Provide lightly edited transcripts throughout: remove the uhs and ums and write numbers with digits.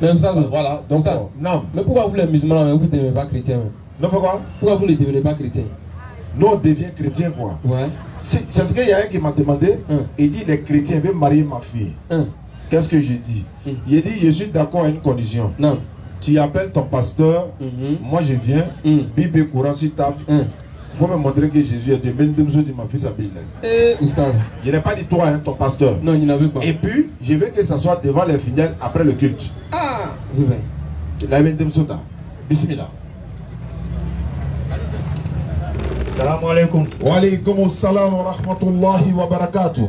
Mais ça, voilà, donc ça, non. Mais pourquoi vous les musulmans, vous ne devenez pas chrétiens? Non, pourquoi? Pourquoi vous ne devenez pas chrétiens? Nous, on devient chrétien, quoi. Ouais. C'est ce qu'il y a un qui m'a demandé. Il dit, les chrétiens veulent marier ma fille. Qu'est-ce que j'ai dit? Il a dit, je suis d'accord à une condition. Non. Tu appelles ton pasteur, moi je viens, Bible et Courant sur table. Il faut me montrer que Jésus est de même de ma fille s'appelle. Je n'ai pas dit toi, hein, ton pasteur. Non, il n'avait pas. Et puis, je veux que ça soit devant les fidèles après le culte. Ah, oui, oui. Bismillah. Salam alaikum. Wa alaykum assalam wa rahmatullahi wa barakatuh.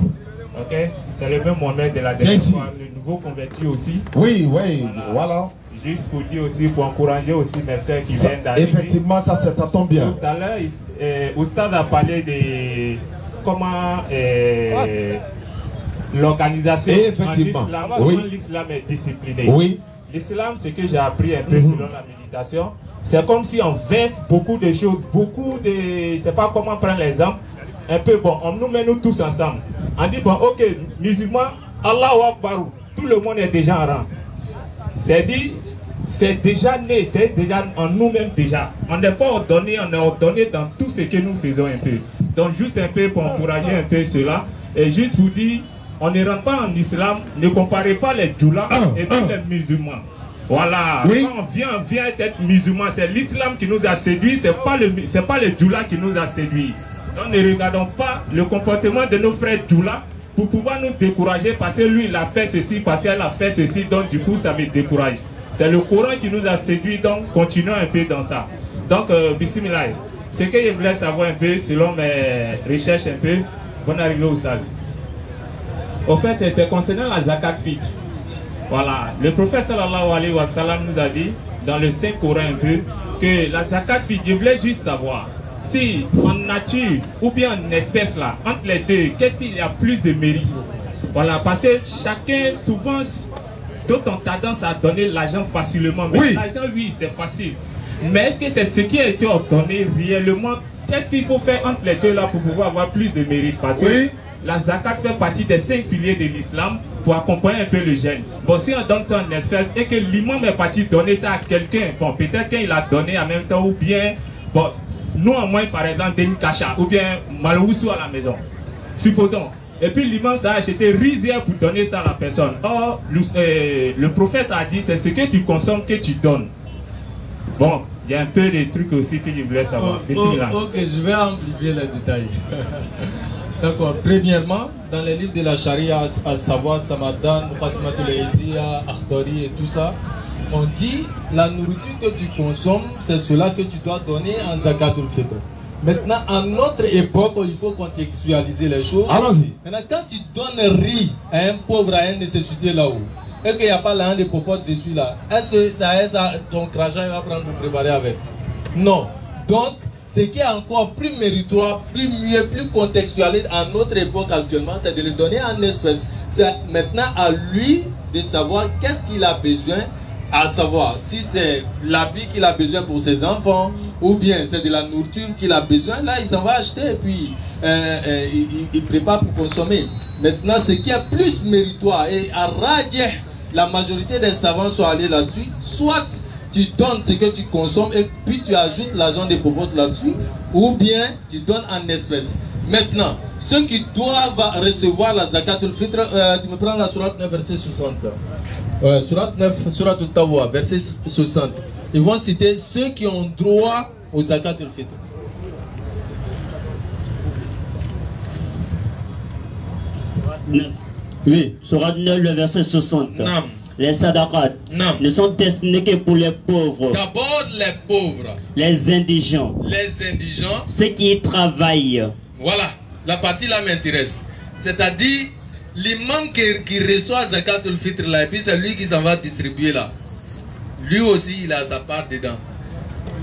Ok, c'est le même Mohamed de la diaspora, le nouveau converti aussi. Oui, oui, voilà. Juste pour dire aussi, pour encourager aussi mes soeurs qui viennent d'arriver. Effectivement, ça tombe bien. Tout à l'heure, Oustad a parlé de comment l'organisation en islam, comment l'islam est discipliné. Oui. L'islam, c'est que j'ai appris un peu selon la méditation. C'est comme si on verse beaucoup de choses, beaucoup de... Je ne sais pas comment prendre l'exemple. Un peu, bon, on nous met nous tous ensemble. On dit, bon, ok, musulmans, Allahu Akbar, tout le monde est déjà en rang. C'est dit, c'est déjà né, c'est déjà en nous-mêmes déjà. On n'est pas ordonné, on est ordonné dans tout ce que nous faisons un peu. Donc juste un peu pour encourager un peu cela. Et juste pour dire, on ne rentre pas en islam, ne comparez pas les djoulas et les musulmans. Voilà, oui. Quand on vient être musulman, c'est l'islam qui nous a séduit, c'est pas le djoula qui nous a séduit. Donc ne regardons pas le comportement de nos frères djoula pour pouvoir nous décourager parce que lui il a fait ceci, parce qu'elle a fait ceci, donc du coup ça me décourage. C'est le Coran qui nous a séduit, donc continuons un peu dans ça. Donc bismillah, ce que je voulais savoir un peu selon mes recherches un peu, bonne arrivée au Saz. Au fait, c'est concernant la zakat fitr. Voilà, le prophète sallallahu alayhi wa sallam nous a dit dans le Saint-Coran un peu que la zakat fitr, je voulais juste savoir si en nature ou bien en espèce là, entre les deux, qu'est-ce qu'il y a plus de mérite? Voilà, parce que chacun, souvent, d'autres ont tendance à donner l'argent facilement, mais l'argent, oui, c'est facile. Mais est-ce que c'est ce qui a été ordonné réellement? Qu'est-ce qu'il faut faire entre les deux là pour pouvoir avoir plus de mérite? Parce que la zakat fait partie des 5 piliers de l'islam pour accompagner un peu le jeûne. Bon, si on donne ça en espèce et que l'imam est parti donner ça à quelqu'un, bon, peut-être qu'il a donné en même temps, ou bien, bon, nous en moins par exemple, des cacha, ou bien maloussou à la maison, supposons. Et puis l'imam ça a acheté rizière pour donner ça à la personne. Or, le prophète a dit, c'est ce que tu consommes que tu donnes. Bon, il y a un peu des trucs aussi que je voulais savoir. Ok, je vais amplifier les détails. D'accord. Premièrement, dans les livres de la charia, à savoir Samadan, Fatimatul Ezia, Akhdari et tout ça, on dit la nourriture que tu consommes, c'est cela que tu dois donner en zakatul fitr. Maintenant, à notre époque, il faut contextualiser les choses. Allons-y. Maintenant, quand tu donnes riz à un pauvre, à un nécessité là-haut, et qu'il n'y a pas la de popote dessus là, est-ce que ton crachat va prendre pour préparer avec? Non. Donc, ce qui est encore plus méritoire, plus mieux, plus contextualisé à notre époque actuellement, c'est de le donner en espèces. C'est maintenant à lui de savoir qu'est-ce qu'il a besoin, à savoir si c'est l'habit qu'il a besoin pour ses enfants, ou bien c'est de la nourriture qu'il a besoin. Là, il s'en va acheter et puis il prépare pour consommer. Maintenant, ce qui est plus méritoire, et à Rajah, la majorité des savants sont allés là-dessus, soit tu donnes ce que tu consommes et puis tu ajoutes l'argent des popotes là-dessus, ou bien tu donnes en espèces. Maintenant, ceux qui doivent recevoir la zakatul fitr, tu me prends la sourate 9, verset 60. Sourate 9, sourate Tawa, verset 60. Ils vont citer ceux qui ont droit au zakatul fitr. Oui, sourate 9, le verset 60. Non. Les sadaqat ne sont destinés que pour les pauvres. D'abord les pauvres. Les indigents. Les indigents. Ceux qui travaillent. Voilà, la partie là m'intéresse. C'est-à-dire, l'imam qui reçoit zakatul fitr là, et puis c'est lui qui s'en va distribuer là. Lui aussi, il a sa part dedans.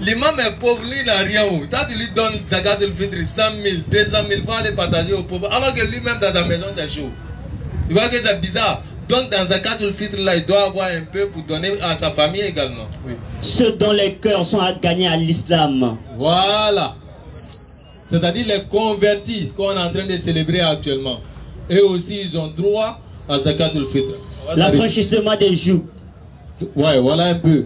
L'imam est pauvre, lui il n'a rien où. Quand tu lui donnes zakatul fitr 100 000, 200 000, faut aller partager aux pauvres. Alors que lui-même dans sa maison c'est chaud. Tu vois que c'est bizarre. Donc dans zakatul fitr là, il doit avoir un peu pour donner à sa famille également. Oui. Ceux dont les cœurs sont à gagner à l'islam. Voilà. C'est-à-dire les convertis qu'on est en train de célébrer actuellement. Eux aussi, ils ont droit à zakatul fitr. L'affranchissement des jougs. Ouais, voilà un peu.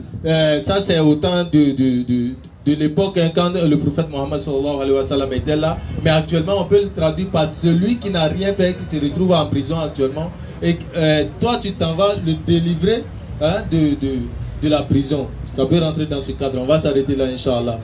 Ça, c'est au temps de l'époque hein, quand le prophète Mohammed sallallahu alayhi wa sallam était là. Mais actuellement, on peut le traduire par celui qui n'a rien fait, qui se retrouve en prison actuellement. Et toi, tu t'en vas le délivrer hein, de la prison. Ça peut rentrer dans ce cadre. On va s'arrêter là, Inch'Allah.